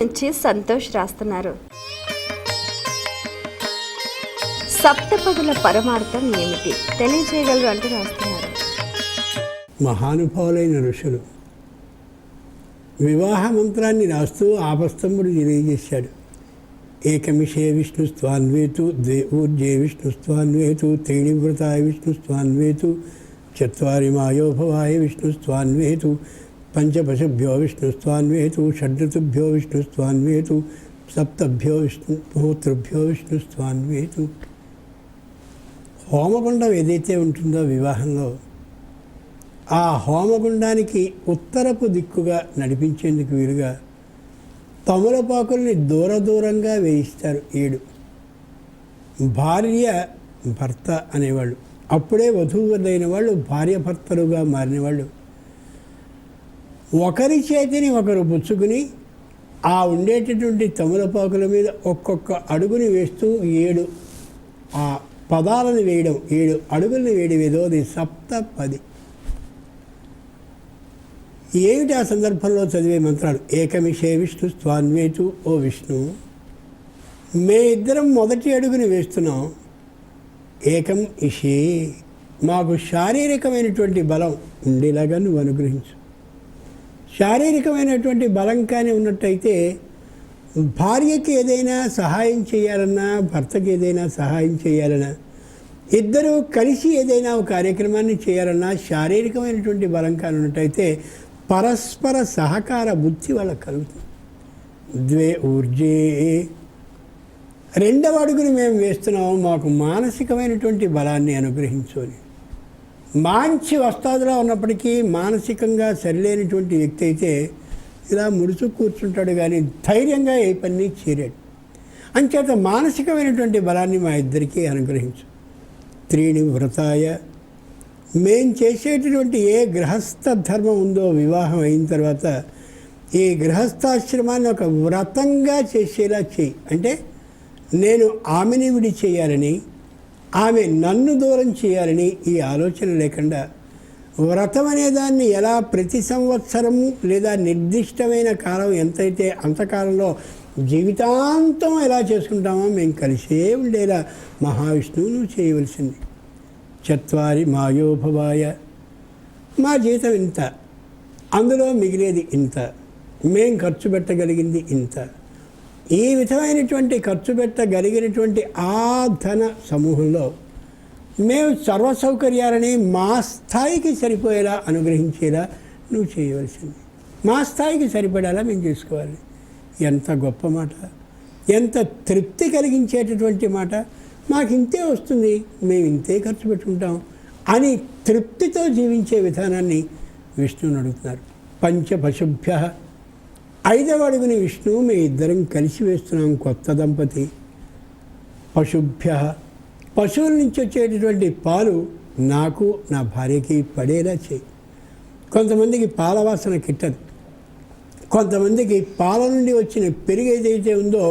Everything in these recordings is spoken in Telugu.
నుంచి సంతోష్ రాస్తున్నారు. సప్తపదుల పరమార్థం ఏమిటి తెలియజేయగలరు అంటూ రాస్తున్నారు. మహానుభావులైన ఋషులు వివాహ మంత్రాన్ని రాస్తూ ఆపస్తంభుడు తెలియజేశాడు. ఏకమిషే విష్ణుస్త్వాన్వేతు ద్వే ఊర్జే విష్ణుస్త్వాన్వేతు త్రీణివ్రతాయ విష్ణుస్త్వాన్వేతు చత్వారి మాయోభవాయ విష్ణుస్త్వాన్వేతు పంచపశుభ్యో విష్ణుస్త్వాన్వేతు షడ్ఋతుభ్యో విష్ణుస్త్వాన్వేతు సప్తభ్యో విష్ణుహోతృభ్యో విష్ణుస్త్వాన్వేతు. హోమగుండం ఏదైతే ఉంటుందో వివాహంలో, ఆ హోమగుండానికి ఉత్తరపు దిక్కుగా నడిపించేందుకు వీలుగా తమలపాకుల్ని దూరంగా వేయిస్తారు 7. భార్య భర్త అనేవాళ్ళు, అప్పుడే వధూవరులైన వాళ్ళు భార్య భర్తలుగా మారిన వాళ్ళు ఒకరి చేతిని ఒకరు పుచ్చుకుని ఆ ఉండేటటువంటి తమలపాకుల మీద ఒక్కొక్క అడుగుని వేస్తూ 7 ఆ పదాలను వేయడం, 7 అడుగుల్ని వేయడం ఏదో అది సప్తపది. ఏమిటి ఆ సందర్భంలో చదివే మంత్రాలు? ఏకమిషే విష్ణు స్వాన్వేతు, ఓ విష్ణు మే ఇద్దరం మొదటి అడుగుని వేస్తున్నాం. ఏకం ఇషే, మాకు శారీరకమైనటువంటి బలం ఉండేలాగా నువ్వు అనుగ్రహించు. శారీరకమైనటువంటి బలం కానీ ఉన్నట్టయితే భార్యకి ఏదైనా సహాయం చేయాలన్నా, భర్తకి ఏదైనా సహాయం చేయాలన్నా, ఇద్దరూ కలిసి ఏదైనా ఒక కార్యక్రమాన్ని చేయాలన్నా శారీరకమైనటువంటి బలం కానీ ఉన్నట్టయితే పరస్పర సహకార బుద్ధి వాళ్ళకి కలుగుతుంది. ద్వే ఊర్జే, 2వ అడుగుని మేము వేస్తున్నాము, మాకు మానసికమైనటువంటి బలాన్ని అనుగ్రహించు అని. మంచి వస్తాదులా ఉన్నప్పటికీ మానసికంగా సరిలేనటువంటి వ్యక్తి అయితే ఇలా ముడుచు కూర్చుంటాడు, కానీ ధైర్యంగా ఏ పని చేరాడు. అంచేత మానసికమైనటువంటి బలాన్ని మా ఇద్దరికీ అనుగ్రహించు. త్రీణి వ్రతాయ, మేం చేసేటటువంటి ఏ గృహస్థ ధర్మం ఉందో వివాహం అయిన తర్వాత ఈ గృహస్థాశ్రమాన్ని ఒక వ్రతంగా చేసేలా చేయి. అంటే నేను ఆమెని విడి చేయాలని, ఆమె నన్ను దూరం చేయాలని ఈ ఆలోచన లేకుండా వ్రతం అనేదాన్ని ఎలా ప్రతి సంవత్సరము లేదా నిర్దిష్టమైన కాలం ఎంతైతే అంతకాలంలో జీవితాంతం ఎలా చేసుకుంటామో మేము కలిసే ఉండేలా మహావిష్ణువు నువ్వు చేయవలసింది. చత్వారి మాయోభవాయ, మా జీతం ఇంత, అందులో మిగిలేది ఇంత, మేం ఖర్చు పెట్టగలిగింది ఇంత. ఈ విధమైనటువంటి ఖర్చు పెట్టగలిగినటువంటి ఆ ధన సమూహంలో మేము సర్వసౌకర్యాలని మా స్థాయికి సరిపోయేలా అనుగ్రహించేలా నువ్వు చేయవలసింది. మా స్థాయికి సరిపడేలా మేము చేసుకోవాలి. ఎంత గొప్ప మాట, ఎంత తృప్తి కలిగించేటటువంటి మాట. మాకు ఇంతే వస్తుంది, మేము ఇంతే ఖర్చు పెట్టుకుంటాం అని తృప్తితో జీవించే విధానాన్ని విష్ణువుని అడుగుతున్నారు. పంచపశుభ్య, 5వ అడుగుని విష్ణువు మేము ఇద్దరం కలిసి వేస్తున్నాం, కొత్త దంపతి. పశుభ్య, పశువుల నుంచి వచ్చేటటువంటి పాలు నాకు నా భార్యకి పడేలా చేయి. కొంతమందికి పాల వాసన కిట్టదు, కొంతమందికి పాల నుండి వచ్చిన పెరుగు ఏదైతే ఉందో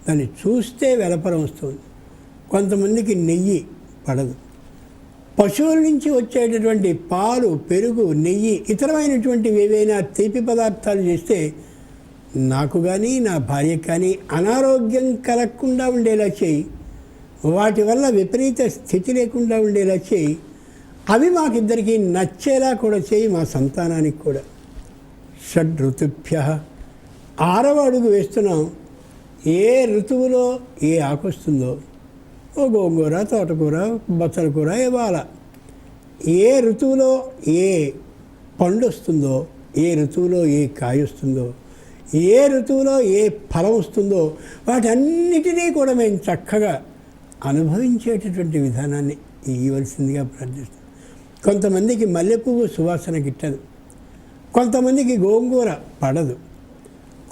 దాన్ని చూస్తే వెలపరం వస్తుంది, కొంతమందికి నెయ్యి పడదు. పశువుల నుంచి వచ్చేటటువంటి పాలు, పెరుగు, నెయ్యి, ఇతరమైనటువంటివి ఏవైనా తీపి పదార్థాలు చేస్తే నాకు కానీ నా భార్యకు కానీ అనారోగ్యం కలగకుండా ఉండేలా చేయి. వాటి వల్ల విపరీత స్థితి లేకుండా ఉండేలా చేయి. అవి మాకిద్దరికీ నచ్చేలా కూడా చేయి, మా సంతానానికి కూడా. షడ్ఋతుభ్య, 6వ అడుగు వేస్తున్నాం. ఏ ఋతువులో ఏ ఆకు వస్తుందో, ఓ గోంగూర, తోటకూర, బచ్చల కూర ఇవ్వాల. ఏ ఋతువులో ఏ పండు వస్తుందో, ఏ ఋతువులో ఏ కాయ వస్తుందో, ఏ ఋతువులో ఏ ఫలం వస్తుందో వాటన్నిటినీ కూడా మేము చక్కగా అనుభవించేటటువంటి విధానాన్ని ఇవ్వవలసిందిగా ప్రార్థిస్తాం. కొంతమందికి మల్లెపువ్వు సువాసన గిట్టదు, కొంతమందికి గోంగూర పడదు,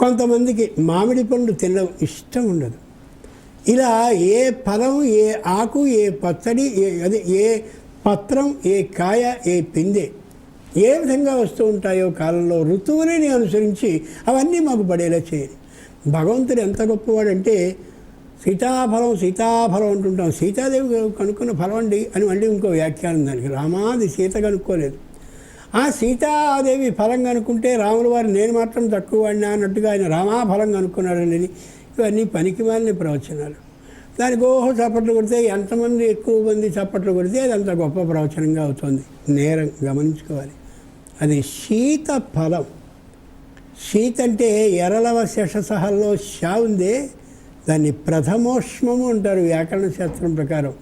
కొంతమందికి మామిడి పండు తినడం ఇష్టం ఉండదు. ఇలా ఏ ఫలం, ఏ ఆకు, ఏ పచ్చడి, ఏ పత్రం, ఏ కాయ, ఏ పిందె ఏ విధంగా వస్తూ ఉంటాయో కాలంలో ఋతువులని అనుసరించి అవన్నీ మాకు పడేలా చేయాలి. భగవంతుడు ఎంత గొప్పవాడంటే సీతాఫలం అంటుంటాం. సీతాదేవి కనుక్కున్న ఫలం అండి అని మళ్ళీ ఇంకో వ్యాఖ్యానం దానికి. రామాది సీత కనుక్కోలేదు. ఆ సీతాదేవి ఫలం కనుక్కుంటే రాముల వారు నేను మాత్రం తక్కువ వాడినా అన్నట్టుగా ఆయన రామాఫలం కనుక్కున్నాడనేది ఇవన్నీ పనికిమాలిన ప్రవచనాలు. దానికి ఓహో చప్పట్లు కొడితే ఎంతమంది ఎక్కువ మంది చప్పట్లు కొడితే అది అంత గొప్ప ప్రవచనంగా అవుతుంది. నేరం గమనించుకోవాలి. అది శీత ఫలం. శీత అంటే ఎరలవ శేషసహల్లో షా ఉందే, దాన్ని ప్రథమోష్మము అంటారు వ్యాకరణ శాస్త్రం ప్రకారం.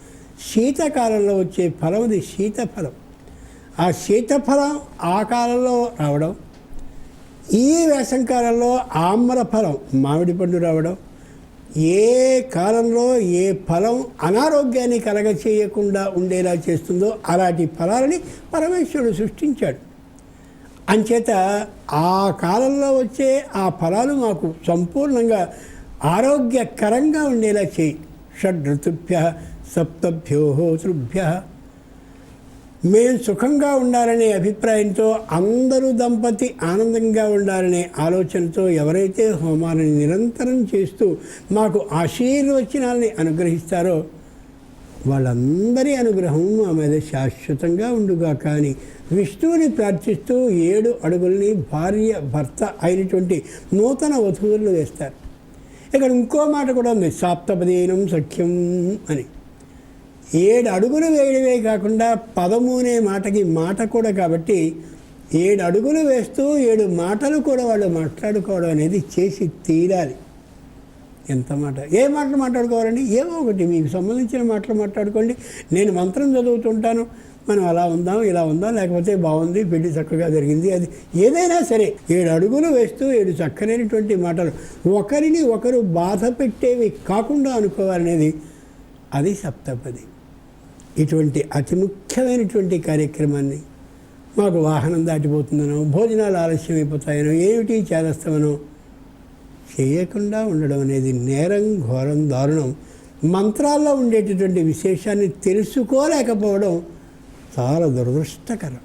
శీతకాలంలో వచ్చే ఫలం అది శీతఫలం. ఆ శీతఫలం ఆ కాలంలో రావడం, ఈ వేసంకాలంలో ఆమ్రఫలం మామిడి పండు రావడం, ఏ కాలంలో ఏ ఫలం అనారోగ్యాన్ని కలగచేయకుండా ఉండేలా చేస్తుందో అలాంటి ఫలాలని పరమేశ్వరుడు సృష్టించాడు. అంచేత ఆ కాలంలో వచ్చే ఆ ఫలాలు మాకు సంపూర్ణంగా ఆరోగ్యకరంగా ఉండేలా చేయి. షడ్ఋతుభ్య సప్తభ్యో ఋతుభ్య. మేము సుఖంగా ఉండాలనే అభిప్రాయంతో, అందరూ దంపతి ఆనందంగా ఉండాలనే ఆలోచనతో ఎవరైతే హోమాలను నిరంతరం చేస్తూ మాకు ఆశీర్వచనాల్ని అనుగ్రహిస్తారో వాళ్ళందరి అనుగ్రహం మా మీద శాశ్వతంగా ఉండుగా. కానీ విష్ణువుని ప్రార్థిస్తూ 7 అడుగుల్ని భార్య భర్త అయినటువంటి నూతన వధువులు వేస్తారు. ఇక్కడ ఇంకో మాట కూడా ఉంది, సాప్తపదీనం సఖ్యం అని. 7 అడుగులు వేయడమే కాకుండా 13 అనే మాటకి మాట కూడా, కాబట్టి 7 అడుగులు వేస్తూ 7 మాటలు కూడా వాళ్ళు మాట్లాడుకోవడం అనేది చేసి తీరాలి. ఎంత మాట, ఏ మాటలు మాట్లాడుకోవాలండి? ఏమో ఒకటి మీకు సంబంధించిన మాటలు మాట్లాడుకోండి. నేను మంత్రం చదువుతుంటాను, మనం అలా ఉందాం ఇలా ఉందాం, లేకపోతే బాగుంది, పెళ్లి చక్కగా జరిగింది, అది ఏదైనా సరే 7 అడుగులు వేస్తూ 7 చక్కనైనటువంటి మాటలు, ఒకరిని ఒకరు బాధ పెట్టేవి కాకుండా అనుకోవాలనేది అది సప్తపది. ఇటువంటి అతి ముఖ్యమైనటువంటి కార్యక్రమాన్ని మాకు వాహనం దాటిపోతుందనో, భోజనాలు ఆలస్యం అయిపోతాయనో, ఏమిటి చేదస్తామనో చేయకుండా ఉండడం అనేది నేరం, ఘోరం, దారుణం. మంత్రాల్లో ఉండేటటువంటి విశేషాన్ని తెలుసుకోలేకపోవడం చాలా దురదృష్టకరం.